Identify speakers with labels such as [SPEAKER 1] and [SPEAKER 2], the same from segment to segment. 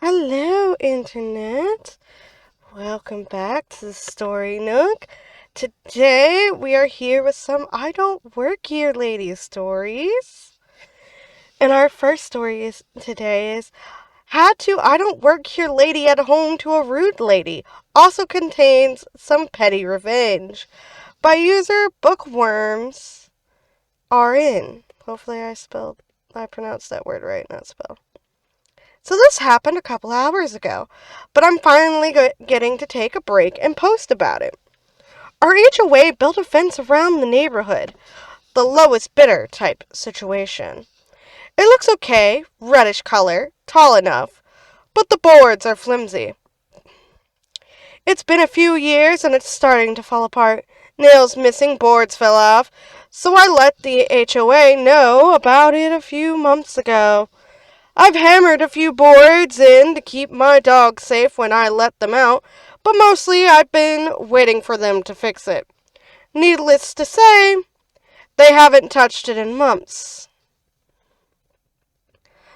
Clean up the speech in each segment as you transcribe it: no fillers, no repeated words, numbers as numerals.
[SPEAKER 1] Hello, Internet. Welcome back to the Story Nook. Today we are here with some I Don't Work Here lady stories. And our first story today is Had to I Don't Work Here lady at home to a rude lady. Also contains some petty revenge by user Bookworms RN. Hopefully I pronounced that word right, not spell. So this happened a couple hours ago, but I'm finally getting to take a break and post about it. Our HOA built a fence around the neighborhood, the lowest bidder type situation. It looks okay, reddish color, tall enough, but the boards are flimsy. It's been a few years and it's starting to fall apart. Nails missing, boards fell off, so I let the HOA know about it a few months ago. I've hammered a few boards in to keep my dogs safe when I let them out, but mostly I've been waiting for them to fix it. Needless to say, they haven't touched it in months.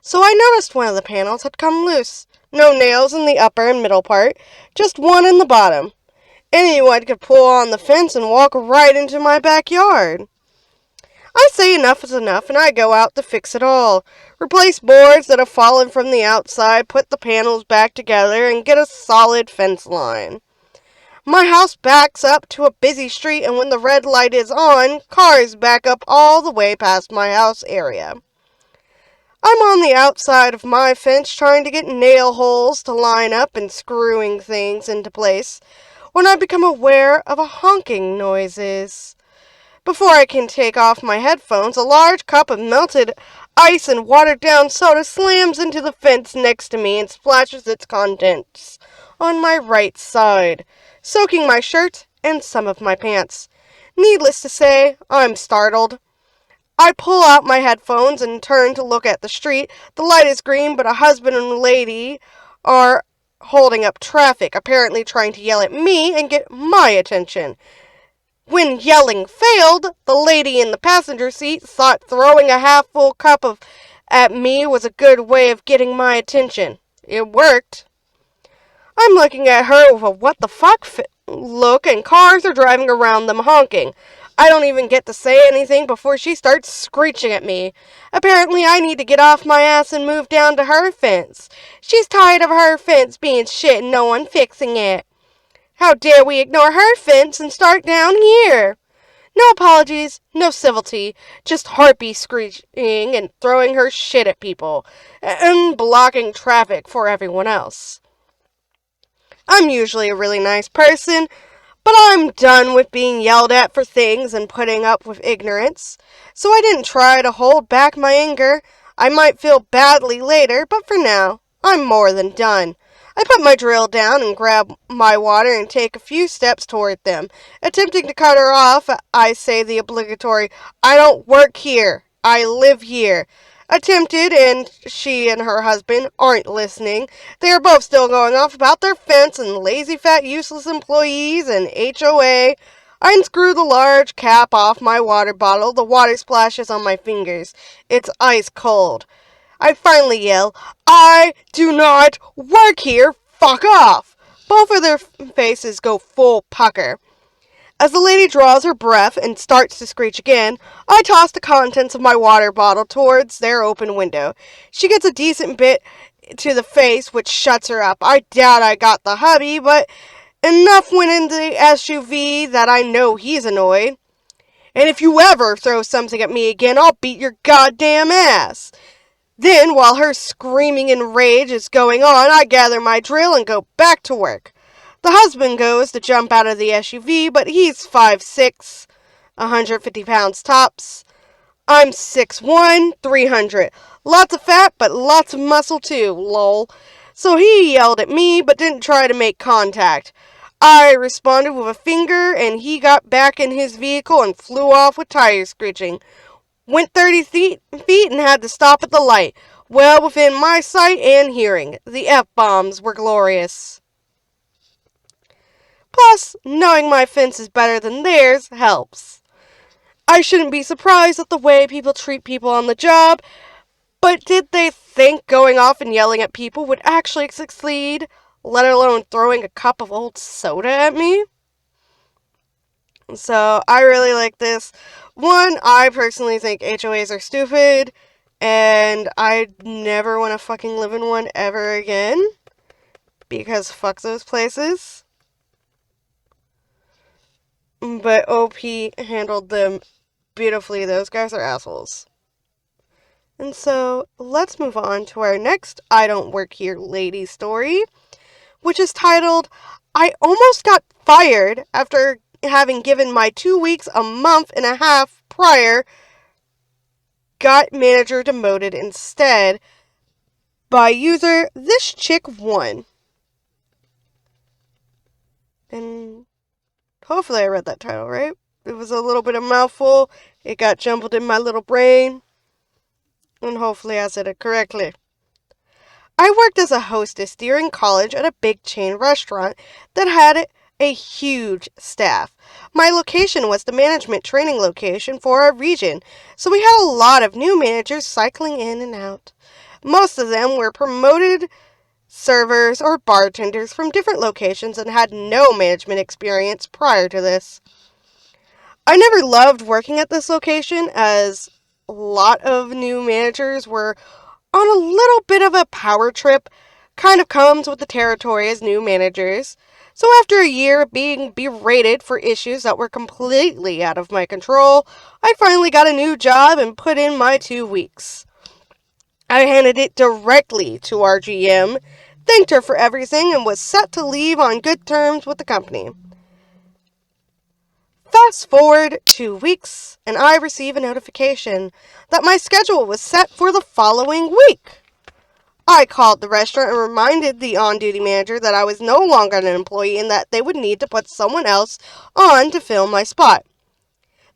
[SPEAKER 1] So I noticed one of the panels had come loose. No nails in the upper and middle part, just one in the bottom. Anyone could pull on the fence and walk right into my backyard. I say enough is enough, and I go out to fix it all. Replace boards that have fallen from the outside, put the panels back together, and get a solid fence line. My house backs up to a busy street, and when the red light is on, cars back up all the way past my house area. I'm on the outside of my fence trying to get nail holes to line up and screwing things into place when I become aware of a honking noises. Before I can take off my headphones, a large cup of melted ice and watered down soda slams into the fence next to me and splashes its contents on my right side, soaking my shirt and some of my pants. Needless to say, I'm startled. I pull out my headphones and turn to look at the street. The light is green, but a husband and lady are holding up traffic, apparently trying to yell at me and get my attention. When yelling failed, the lady in the passenger seat thought throwing a half-full cup at me was a good way of getting my attention. It worked. I'm looking at her with a what the fuck look, and cars are driving around them honking. I don't even get to say anything before she starts screeching at me. Apparently I need to get off my ass and move down to her fence. She's tired of her fence being shit and no one fixing it. How dare we ignore her fence and start down here? No apologies, no civility, just harpy screeching and throwing her shit at people, and blocking traffic for everyone else. I'm usually a really nice person, but I'm done with being yelled at for things and putting up with ignorance, so I didn't try to hold back my anger. I might feel badly later, but for now, I'm more than done. I put my drill down and grab my water and take a few steps toward them. Attempting to cut her off, I say the obligatory, I don't work here. I live here. Attempted, and she and her husband aren't listening. They are both still going off about their fence and lazy, fat, useless employees and HOA. I unscrew the large cap off my water bottle. The water splashes on my fingers. It's ice cold. I finally yell, I do not work here, fuck off! Both of their faces go full pucker. As the lady draws her breath and starts to screech again, I toss the contents of my water bottle towards their open window. She gets a decent bit to the face, which shuts her up. I doubt I got the hubby, but enough went into the SUV that I know he's annoyed. And if you ever throw something at me again, I'll beat your goddamn ass. Then, while her screaming in rage is going on, I gather my drill and go back to work. The husband goes to jump out of the SUV, but he's 5'6", 150 pounds tops. I'm 6'1", 300. Lots of fat, but lots of muscle too, lol. So he yelled at me, but didn't try to make contact. I responded with a finger, and he got back in his vehicle and flew off with tires screeching. Went 30 feet and had to stop at the light, well within my sight and hearing. The F-bombs were glorious. Plus, knowing my fence is better than theirs helps. I shouldn't be surprised at the way people treat people on the job, but did they think going off and yelling at people would actually succeed, let alone throwing a cup of old soda at me. So I really like this. One, I personally think HOAs are stupid, and I never want to fucking live in one ever again, because fuck those places. But OP handled them beautifully. Those guys are assholes. And so let's move on to our next I Don't Work Here lady story, which is titled, I Almost Got Fired After Having Given My 2 weeks a month and a half prior, got manager demoted instead, by user This Chick One. And hopefully I read that title right. It was a little bit of a mouthful. It got jumbled in my little brain. And hopefully I said it correctly. I worked as a hostess during college at a big chain restaurant that had a huge staff. My location was the management training location for our region, so we had a lot of new managers cycling in and out. Most of them were promoted servers or bartenders from different locations and had no management experience prior to this. I never loved working at this location, as a lot of new managers were on a little bit of a power trip. Kind of comes with the territory as new managers. So after a year of being berated for issues that were completely out of my control, I finally got a new job and put in my 2 weeks. I handed it directly to our GM, thanked her for everything, and was set to leave on good terms with the company. Fast forward 2 weeks, and I receive a notification that my schedule was set for the following week. I called the restaurant and reminded the on-duty manager that I was no longer an employee and that they would need to put someone else on to fill my spot.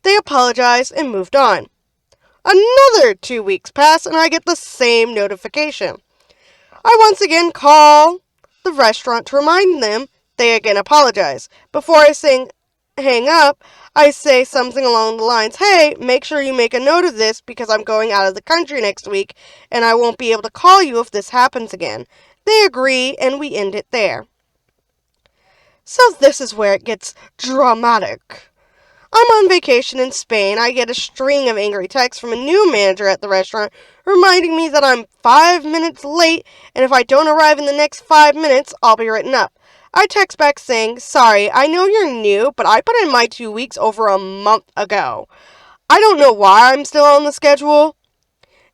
[SPEAKER 1] They apologized and moved on. Another 2 weeks pass and I get the same notification. I once again call the restaurant to remind them. They again apologize. Before I hang up, I say something along the lines, hey, make sure you make a note of this because I'm going out of the country next week and I won't be able to call you if this happens again. They agree and we end it there. So this is where it gets dramatic. I'm on vacation in Spain. I get a string of angry texts from a new manager at the restaurant reminding me that I'm 5 minutes late and if I don't arrive in the next 5 minutes, I'll be written up. I text back saying, sorry, I know you're new, but I put in my 2 weeks over a month ago. I don't know why I'm still on the schedule.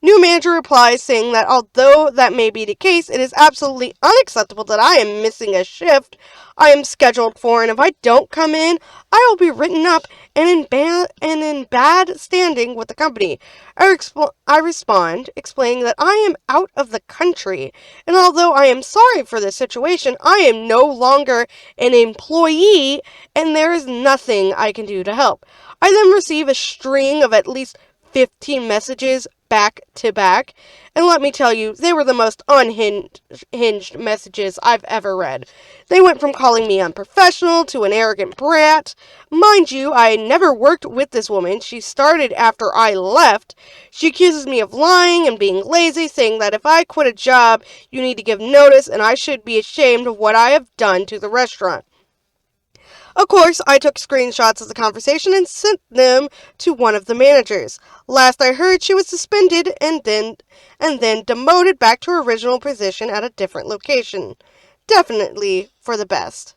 [SPEAKER 1] New manager replies saying that although that may be the case, it is absolutely unacceptable that I am missing a shift I am scheduled for, and if I don't come in, I will be written up and in bad standing with the company. I respond, explaining that I am out of the country, and although I am sorry for this situation, I am no longer an employee, and there is nothing I can do to help. I then receive a string of at least 15 messages back to back, and let me tell you, they were the most unhinged messages I've ever read. They went from calling me unprofessional to an arrogant brat. Mind you, I never worked with this woman. She started after I left. She accuses me of lying and being lazy, saying that if I quit a job, you need to give notice, and I should be ashamed of what I have done to the restaurant. Of course, I took screenshots of the conversation and sent them to one of the managers. Last I heard, she was suspended and then demoted back to her original position at a different location. Definitely for the best.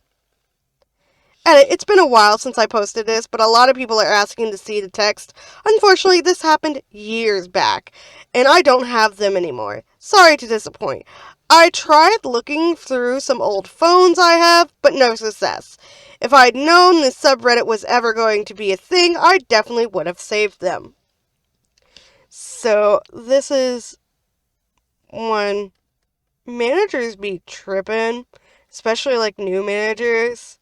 [SPEAKER 1] Edit, it's been a while since I posted this, but a lot of people are asking to see the text. Unfortunately, this happened years back, and I don't have them anymore. Sorry to disappoint. I tried looking through some old phones I have, but no success. If I'd known this subreddit was ever going to be a thing, I definitely would have saved them. So, this is when managers be tripping, especially like new managers.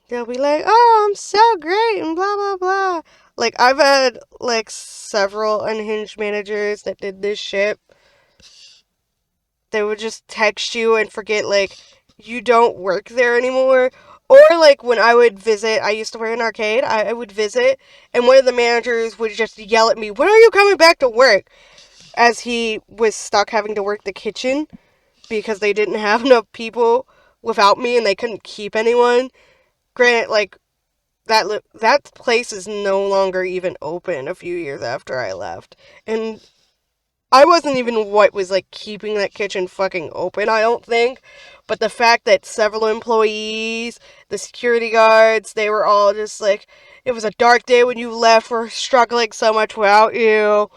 [SPEAKER 1] They'll be like, oh, I'm so great, and blah, blah, blah. Like, I've had, like, several unhinged managers that did this shit. They would just text you and forget, like, you don't work there anymore. Or, like, when I would visit, I used to work in an arcade, I would visit, and one of the managers would just yell at me, when are you coming back to work? as he was stuck having to work the kitchen because they didn't have enough people without me and they couldn't keep anyone. Granted, like, that place is no longer even open a few years after I left. And I wasn't even what was, like, keeping that kitchen fucking open, I don't think. But the fact that several employees, the security guards, they were all just like, it was a dark day when you left, we're struggling so much without you.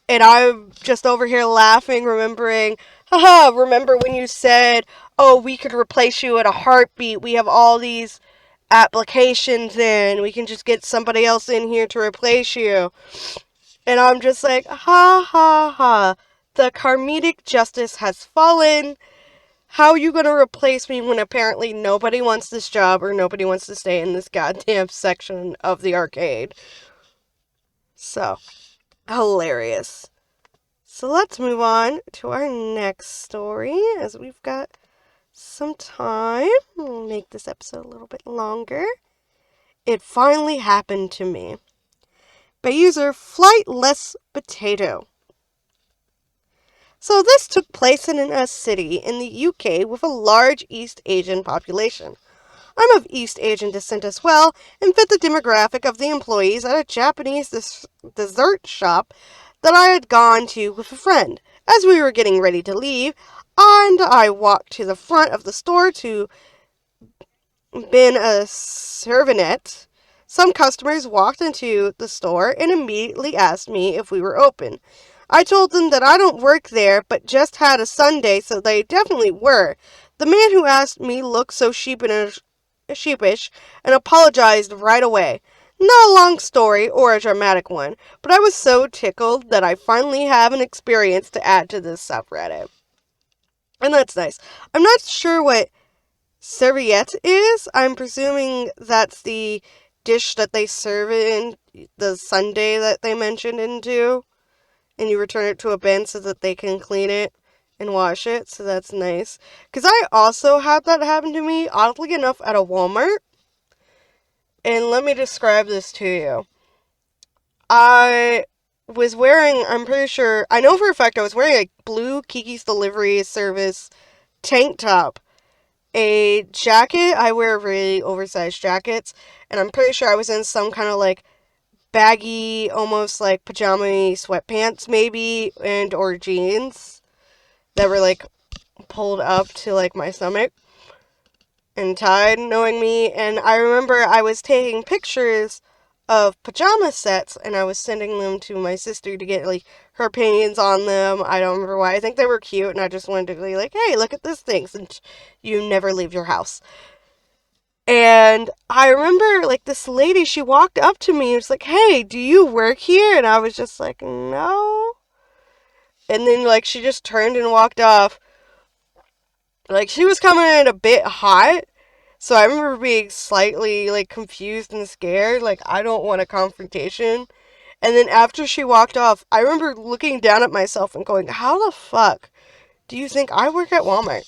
[SPEAKER 1] And I'm just over here laughing, remembering, haha, remember when you said, oh, we could replace you at a heartbeat. We have all these applications in. We can just get somebody else in here to replace you. And I'm just like, ha ha ha. The karmic justice has fallen. How are you going to replace me when apparently nobody wants this job or nobody wants to stay in this goddamn section of the arcade? So, hilarious. So let's move on to our next story as we've got some time. We'll make this episode a little bit longer. It finally happened to me. By user Flightless Potato. So this took place in a city in the UK with a large East Asian population. I'm of East Asian descent as well, and fit the demographic of the employees at a Japanese dessert shop that I had gone to with a friend. As we were getting ready to leave, and I walked to the front of the store to bin a servante, some customers walked into the store and immediately asked me if we were open. I told them that I don't work there, but just had a Sunday, so they definitely were. The man who asked me looked so sheepish and apologized right away. Not a long story or a dramatic one, but I was so tickled that I finally have an experience to add to this subreddit. And that's nice. I'm not sure what serviette is. I'm presuming that's the dish that they serve in the sundae that they mentioned into, and you return it to a bin so that they can clean it and wash it, so that's nice. Because I also had that happen to me, oddly enough, at a Walmart. And let me describe this to you. I was wearing, I'm pretty sure, I know for a fact I was wearing a blue Kiki's Delivery Service tank top. A jacket, I wear really oversized jackets, and I'm pretty sure I was in some kind of like baggy, almost like pajama sweatpants maybe, and or jeans that were like pulled up to like my stomach and tied, knowing me. And I remember I was taking pictures of pajama sets and I was sending them to my sister to get like her opinions on them. I don't remember why. I think they were cute and I just wanted to be like, hey, look at this thing since you never leave your house. And I remember like this lady, she walked up to me and was like, hey, do you work here? And I was just like, no. And then like she just turned and walked off. Like she was coming in a bit hot. So I remember being slightly, like, confused and scared. Like, I don't want a confrontation. And then after she walked off, I remember looking down at myself and going, how the fuck do you think I work at Walmart?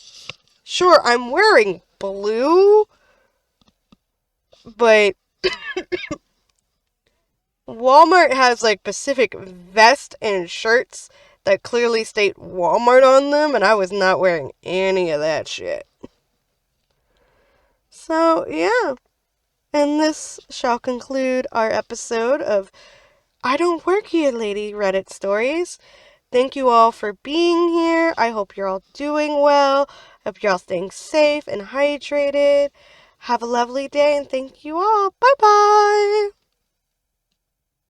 [SPEAKER 1] Sure, I'm wearing blue, but Walmart has, like, specific vests and shirts that clearly state Walmart on them, and I was not wearing any of that shit. So, yeah. And this shall conclude our episode of I Don't Work Here, Lady Reddit Stories. Thank you all for being here. I hope you're all doing well. Hope you're all staying safe and hydrated. Have a lovely day and thank you all. Bye-bye.